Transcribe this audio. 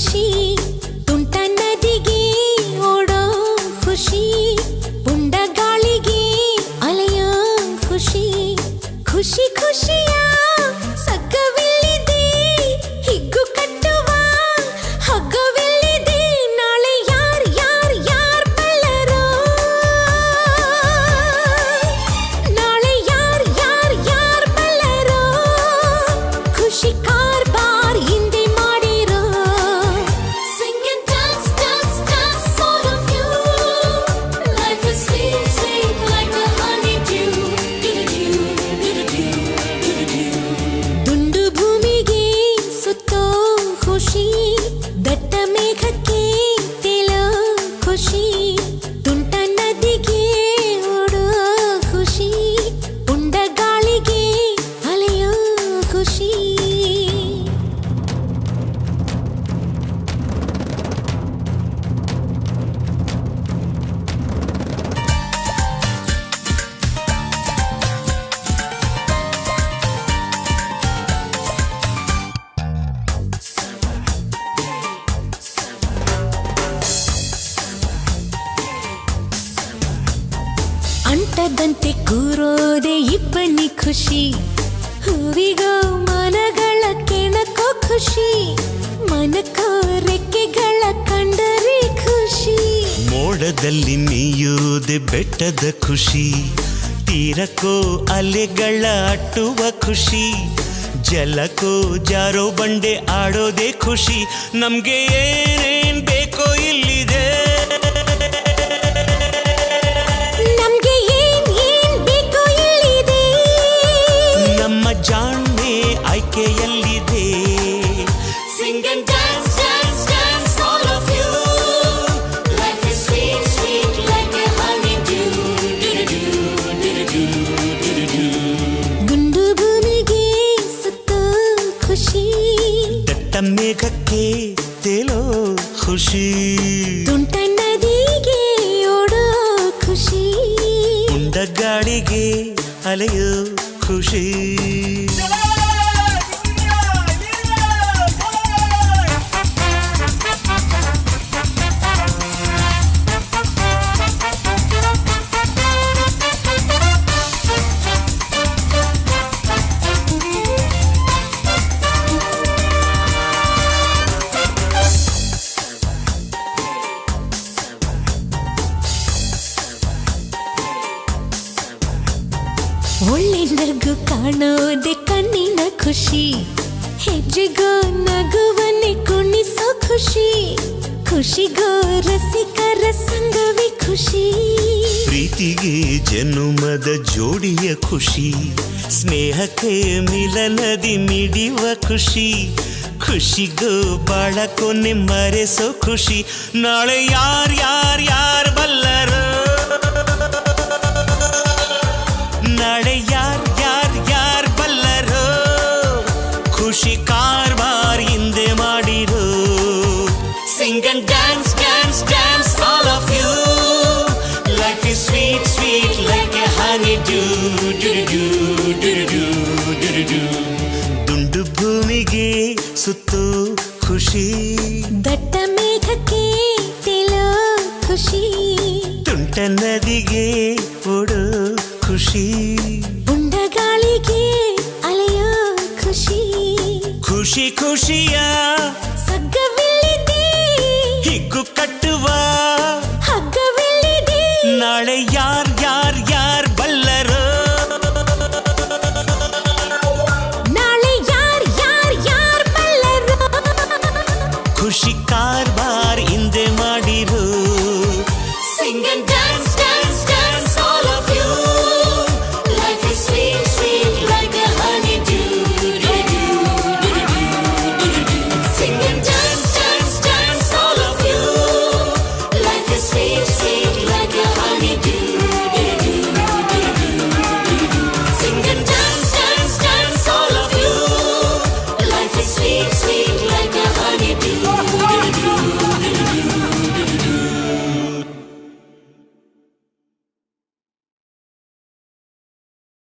ಖುಷಿ ತುಂಟ ನದಿಗೆ ಓಡೋ ಖುಷಿ ಪುಂಡ ಗಾಳಿಗೆ ಅಲೆಯೋ ಖುಷಿ ಖುಷಿ ಖುಷಿಯ ಸಗ್ಗವಿಲ್ಲಿದೆ ಹಿಗ್ಗು ಕಟ್ಟುವ ಹಗ್ಗವಿಲ್ಲಿದೆ ನಾಳೆ ಯಾರ್ ಬಲ್ಲರೋ ನಾಳೆ ಯಾರ್ ಬಲ್ಲರೋ ಖುಷಿ ಕಾರ್ಬಾರ್ ಹಿಂದೆ ಮಾಡಿರೋ Sing and dance, dance, dance, all of you. Life is sweet, sweet like a honeydew. Do-do-do, do-do-do, do-do-do. ದುಂಡು ಭೂಮಿಗೆ ಸುತ್ತೋ ಖುಷಿ ದಟ್ಟ ಮೇಘಕ್ಕೆ ತೇಲೋ ಖುಷಿ ತುಂಟ ನದಿಗೆ ಓಡೋ ಖುಷಿ ಉಂಡ ಗಾಳಿಗೆ ಅಲೆಯೋ ಖುಷಿ ಅಂಟದಂತೆ ಕೂರೋದೆ ಇಬ್ಬನಿ ಖುಷಿ ಹೂವಿಗೋ ಮನಗಳ ಕೆಣಕೋ ಖುಷಿ ಮನಕೋ ರೆಕ್ಕೆಗಳ ಕಂಡರೆ ಖುಷಿ ಮೋಡದಲ್ಲಿ ನೀಯೋದೆ ಬೆಟ್ಟದ ಖುಷಿ ತೀರಕ್ಕೋ ಅಲೆಗಳ ಅಟ್ಟುವ ಖುಷಿ ಜಲಕ್ಕೋ ಜಾರೋ ಬಂಡೆ ಆಡೋದೇ ಖುಷಿ ನಮ್ಗೆ ಏನೇನ್ ಬೇಕೋ ಇಲ್ಲಿದೆ ನಮ್ಗೆ ಏನ್ ಬೇಕೋ ಇಲ್ಲಿದೆ ನಮ್ಮ ಜಾಣ್ಮೆ ಆಯ್ಕೆಯಲ್ಲಿದೆ Sing and dance, dance, dance, all of you. Life is sweet, sweet like a honeydew. Do-do-do, do-do-do, do-do-do. ದುಂಡು ಭೂಮಿಗೆ ಸುತ್ತೋ ಖುಷಿ ದಟ್ಟ ಮೇಘಕ್ಕೆ ತೇಲೋ ಖುಷಿ ತುಂಟ ನದಿಗೆ ಓಡೋ ಖುಷಿ ಉಂಡ ಗಾಳಿಗೆ ಅಲೆಯೋ ಖುಷಿ ಒಳ್ಳೆ ನಗು ಕಾಣೋದೆ ಕಣ್ಣಿನ ಖುಷಿ ಹೆಜ್ಜೆಗೋ ನಗುವನ್ನೇ ಕುಣಿಸೋ ಖುಷಿ ಖುಷಿಗೋ ರಸಿಕರ ಸಂಗವೇ ಖುಷಿ ಪ್ರೀತಿಗೆ ಜನುಮದ ಜೋಡಿಯ ಖುಷಿ ಸ್ನೇಹಕ್ಕೆ ಮಿಲನದಿ ಮಿಡಿಯುವ ಖುಷಿ ಖುಷಿಗೂ ಬಾಳ ಕೊನೆ ಮರೆಸೋ ಖುಷಿ ನಾಳೆ ಯಾರ್ ಬಲ್ಲರು ನಾಳೆ ಯಾರ್ ಬಲ್ಲರು ಖುಷಿ ಕಾರ್ಬಾರ್ ಹಿಂದೆ ಮಾಡಿರೋ Sing and dance, dance, dance, all of you. Life is sweet, sweet like a honeydew. Do-do-do, do-do-do, do-do-do. ದುಂಡು ಭೂಮಿಗೆ ಸುತ್ತೋ ಖುಷಿ ದಟ್ಟ ಮೇಘಕ್ಕೆ ತೇಲೋ ಖುಷಿ ತುಂಟ ನದಿಗೆ ಓಡೋ ಖುಷಿ ಉಂಡ ಗಾಳಿಗೆ ಅಲೆಯೋ ಖುಷಿ ಖುಷಿ ಖುಷಿಯ ಸಗ್ಗವಿಲ್ಲಿದೆ ಹಿಗ್ಗು ಕಟ್ಟುವ ಹಗ್ಗವಿಲ್ಲಿದೆ ನಾಳೆ ಯಾರ್